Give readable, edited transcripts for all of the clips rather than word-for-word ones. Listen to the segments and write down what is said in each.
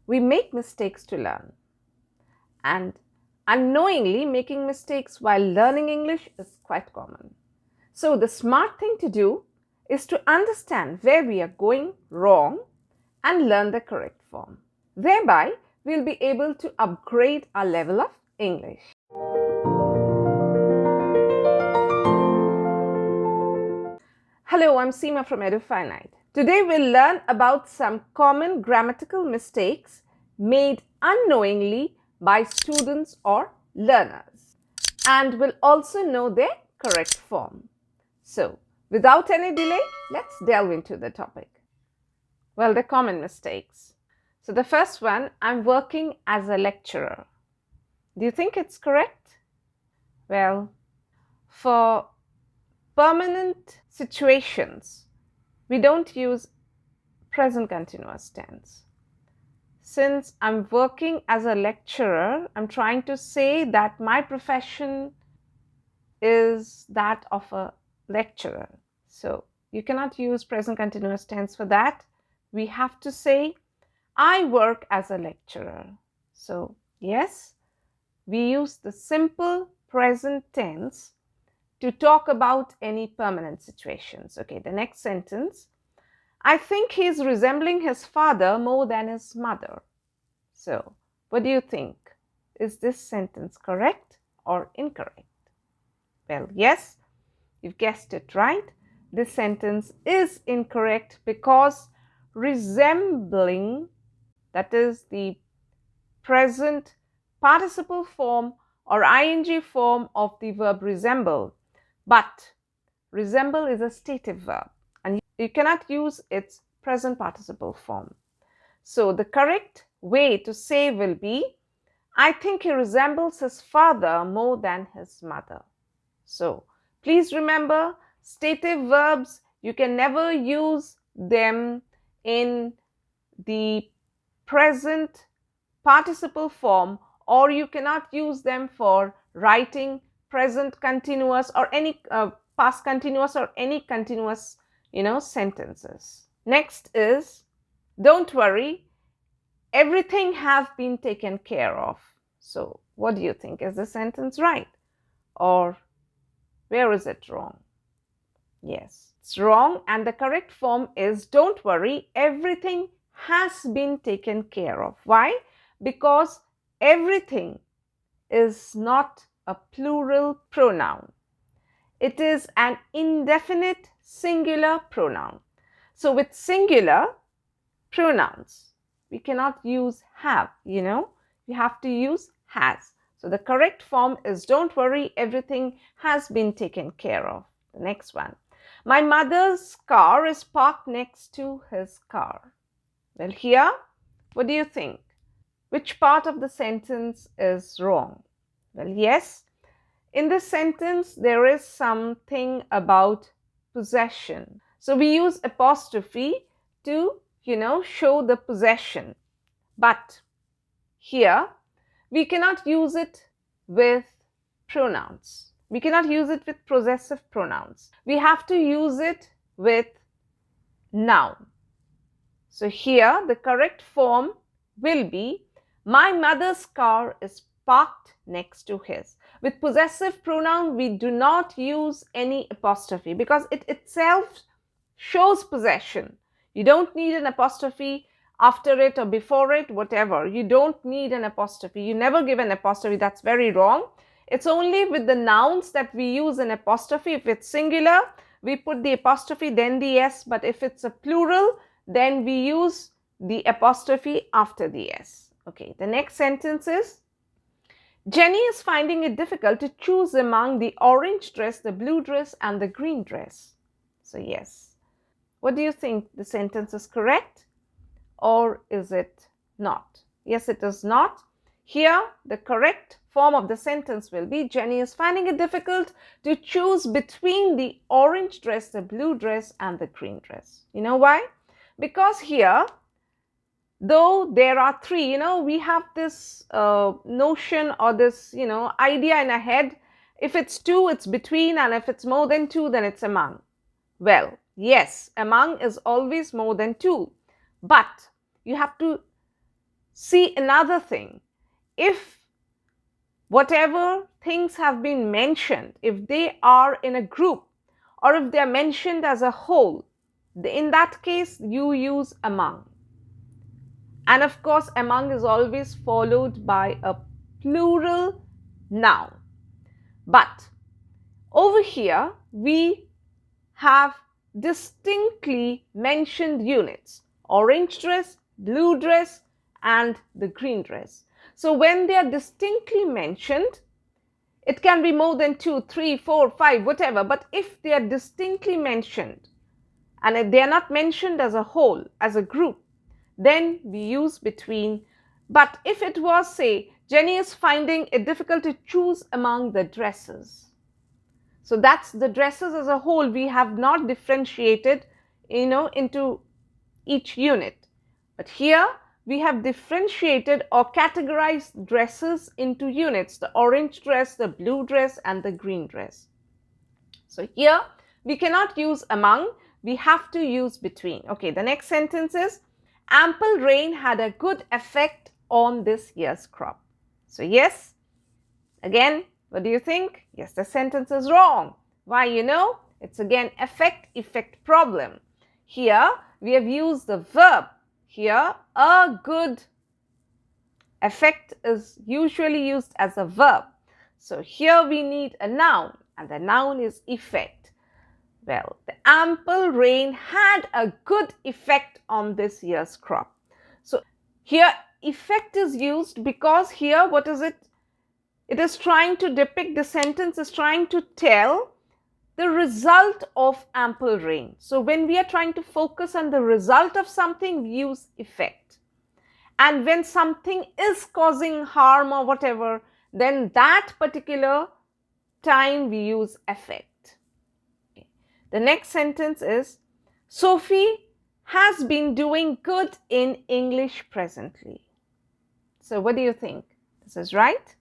We make mistakes to learn. And unknowingly making mistakes while learning English is quite common. So the smart thing to do is to understand where we are going wrong and learn the correct form. Thereby, we'll be able to upgrade our level of English. Hello, I'm Seema from Edufinite. Today we'll learn about some common grammatical mistakes made unknowingly by students or learners. And we'll also know their correct form. So, without any delay, let's delve into the topic. Well, the common mistakes. So the first one, I'm working as a lecturer. Do you think it's correct? Well, for permanent situations, we don't use present continuous tense. Since I'm working as a lecturer, I'm trying to say that my profession is that of a lecturer. So you cannot use present continuous tense for that. We have to say, I work as a lecturer. So yes, we use the simple present tense to talk about any permanent situations. Okay, the next sentence. I think he's resembling his father more than his mother. So, what do you think? Is this sentence correct or incorrect? Well, yes, you've guessed it right. This sentence is incorrect because resembling, that is the present participle form or ing form of the verb resemble. But resemble is a stative verb and you cannot use its present participle form. So the correct way to say will be, I think he resembles his father more than his mother. So please remember, stative verbs, you can never use them in the present participle form, or you cannot use them for writing present continuous or any past continuous or any continuous sentences. Next is, don't worry, everything has been taken care of. So what do you think? Is the sentence right or where is it wrong? Yes, it's wrong, and the correct form is, don't worry, everything has been taken care of. Why? Because everything is not a plural pronoun. It is an indefinite singular pronoun. So with singular pronouns, we cannot use have, we have to use has. So the correct form is, don't worry, everything has been taken care of. The next one. My mother's car is parked next to his car. Well, here, what do you think? Which part of the sentence is wrong? Well, yes, in this sentence, there is something about possession. So we use apostrophe to, show the possession. But here, we cannot use it with pronouns. We cannot use it with possessive pronouns. We have to use it with noun. So here, the correct form will be, my mother's car is parked next to his. With possessive pronoun, we do not use any apostrophe because it itself shows possession. You don't need an apostrophe after it or before it, whatever. You don't need an apostrophe. You never give an apostrophe. That's very wrong. It's only with the nouns that we use an apostrophe. If it's singular, we put the apostrophe, then the S. But if it's a plural, then we use the apostrophe after the S. Okay, the next sentence is, Jenny is finding it difficult to choose among the orange dress, the blue dress, and the green dress. So yes. What do you think? The sentence is correct or is it not? Yes, it is not. Here, the correct form of the sentence will be, Jenny is finding it difficult to choose between the orange dress, the blue dress, and the green dress. You know why? Because here, though there are three, we have this notion or this, idea in our head. If it's two, it's between, and if it's more than two, then it's among. Well, yes, among is always more than two, but you have to See, another thing, if whatever things have been mentioned, if they are in a group or if they are mentioned as a whole, in that case you use among. And of course, among is always followed by a plural noun. But over here, we have distinctly mentioned units: orange dress, blue dress, and the green dress. So when they are distinctly mentioned, it can be more than 2, 3, 4, 5, whatever. But if they are distinctly mentioned and if they are not mentioned as a whole, as a group, then we use between. But if it was, say, Jenny is finding it difficult to choose among the dresses. So that's the dresses as a whole. We have not differentiated, into each unit. But here we have differentiated or categorized dresses into units: the orange dress, the blue dress, and the green dress. So here we cannot use among, we have to use between. Okay, the next sentence is, ample rain had a good effect on this year's crop. So yes, again, what do you think? Yes, the sentence is wrong. Why? It's again effect problem. Here we have used the verb. Here, a good effect is usually used as a verb. So here we need a noun, and the noun is effect. Well, the ample rain had a good effect on this year's crop. So here effect is used because here what is it? It is trying to depict, the sentence is trying to tell the result of ample rain. So when we are trying to focus on the result of something, we use effect. And when something is causing harm or whatever, then that particular time we use effect. The next sentence is, Sophie has been doing good in English presently. So what do you think? This is right?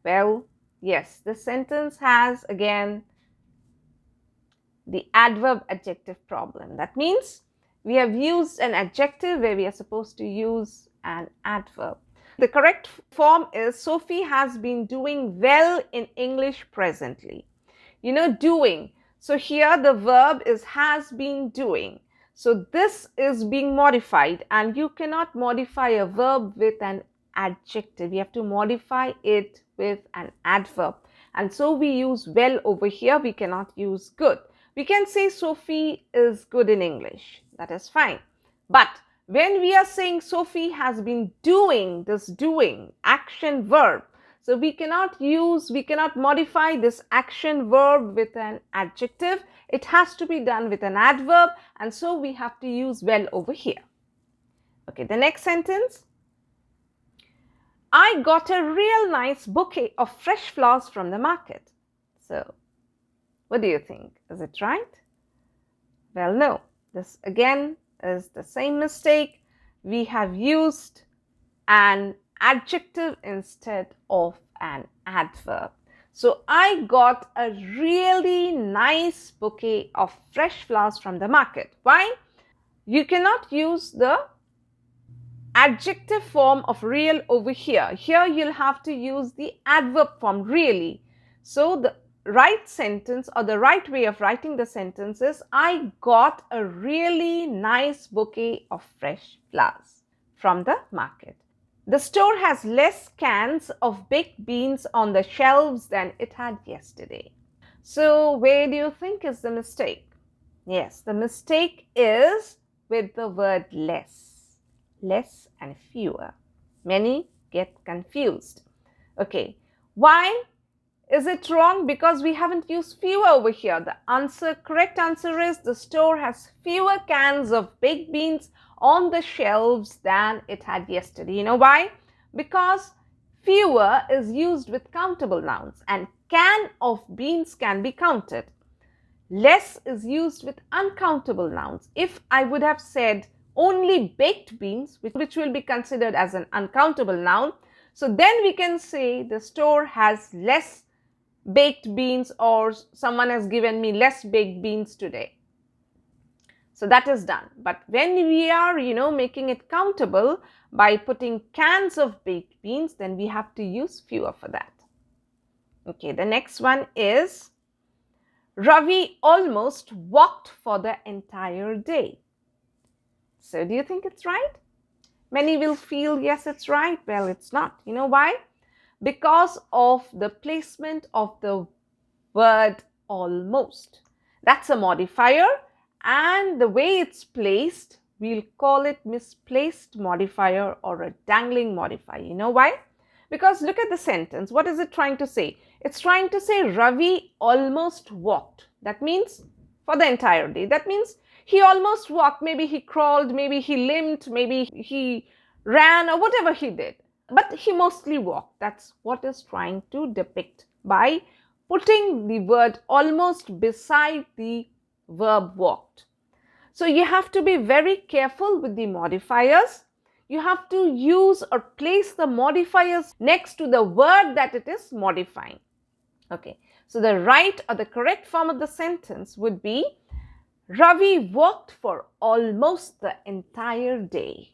Well, yes, the sentence has again the adverb adjective problem. That means we have used an adjective where we are supposed to use an adverb. The correct form is, Sophie has been doing well in English presently. Doing. So here the verb is has been doing. So this is being modified, and you cannot modify a verb with an adjective. You have to modify it with an adverb. And so we use well over here. We cannot use good. We can say Sophie is good in English. That is fine. But when we are saying Sophie has been doing, this doing, action verb, so we cannot modify this action verb with an adjective. It has to be done with an adverb, and so we have to use well over here. Okay, the next sentence. I got a real nice bouquet of fresh flowers from the market. So, what do you think? Is it right? Well, no. This again is the same mistake. We have used an adjective instead of an adverb. So I got a really nice bouquet of fresh flowers from the market. Why? You cannot use the adjective form of real over here. Here you'll have to use the adverb form really. So the right sentence or the right way of writing the sentence is, I got a really nice bouquet of fresh flowers from the market. The store has less cans of baked beans on the shelves than it had yesterday. So where do you think is the mistake? Yes, the mistake is with the word less. Less and fewer. Many get confused. Okay, why is it wrong? Because we haven't used fewer over here. The correct answer is, the store has fewer cans of baked beans on the shelves than it had yesterday. You know why? Because fewer is used with countable nouns and can of beans can be counted. Less is used with uncountable nouns. If I would have said only baked beans, which will be considered as an uncountable noun, so then we can say the store has less baked beans, or someone has given me less baked beans today. So that is done. But when we are, making it countable by putting cans of baked beans, then we have to use fewer for that. Okay, the next one is Ravi almost walked for the entire day. So do you think it's right? Many will feel, yes, it's right. Well, it's not. You know why? Because of the placement of the word almost. That's a modifier, and the way it's placed, we'll call it misplaced modifier or a dangling modifier. You know why? Because look at the sentence. What is it trying to say? It's trying to say Ravi almost walked. That means for the entire day. That means he almost walked. Maybe he crawled, maybe he limped, maybe he ran, or whatever he did. But he mostly walked. That's what is trying to depict by putting the word almost beside the verb walked. So you have to be very careful with the modifiers. You have to use or place the modifiers next to the word that it is modifying. Okay, so the right or the correct form of the sentence would be Ravi walked for almost the entire day.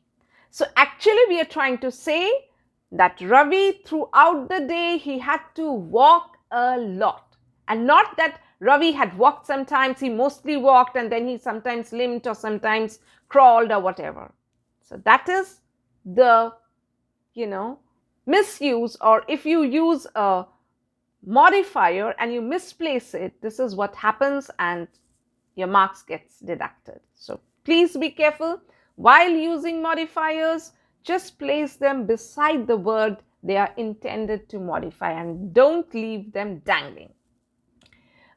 So actually we are trying to say that Ravi throughout the day he had to walk a lot, and not that Ravi had walked sometimes, he mostly walked and then he sometimes limped or sometimes crawled or whatever. So that is the, misuse, or if you use a modifier and you misplace it, this is what happens and your marks gets deducted. So please be careful while using modifiers. Just place them beside the word they are intended to modify and don't leave them dangling.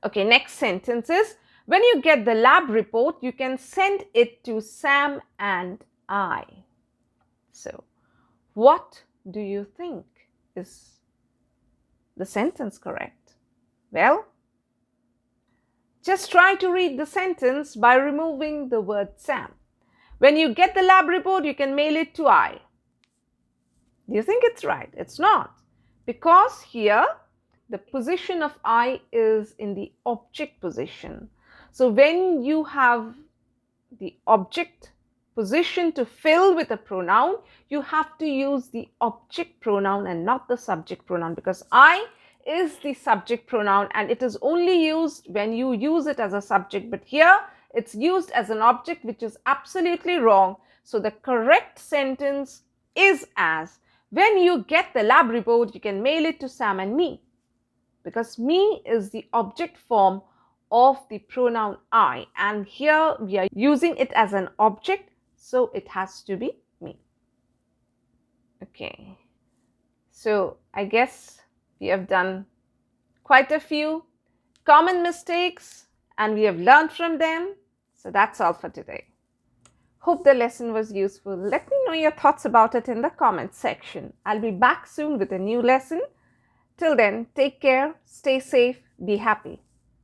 Okay, next sentence is, when you get the lab report, you can send it to Sam and I. So, what do you think? Is the sentence correct? Well, just try to read the sentence by removing the word Sam. When you get the lab report, you can mail it to I. Do you think it's right? It's not. Because here, the position of I is in the object position. So when you have the object position to fill with a pronoun, you have to use the object pronoun and not the subject pronoun, because I is the subject pronoun and it is only used when you use it as a subject. But here it's used as an object, which is absolutely wrong. So the correct sentence is as, when you get the lab report, you can mail it to Sam and me, because me is the object form of the pronoun I, and here we are using it as an object, so it has to be me. Okay, so I guess we have done quite a few common mistakes and we have learned from them. So that's all for today. Hope the lesson was useful. Let me know your thoughts about it in the comments section. I'll be back soon with a new lesson. Till then, take care, stay safe, be happy.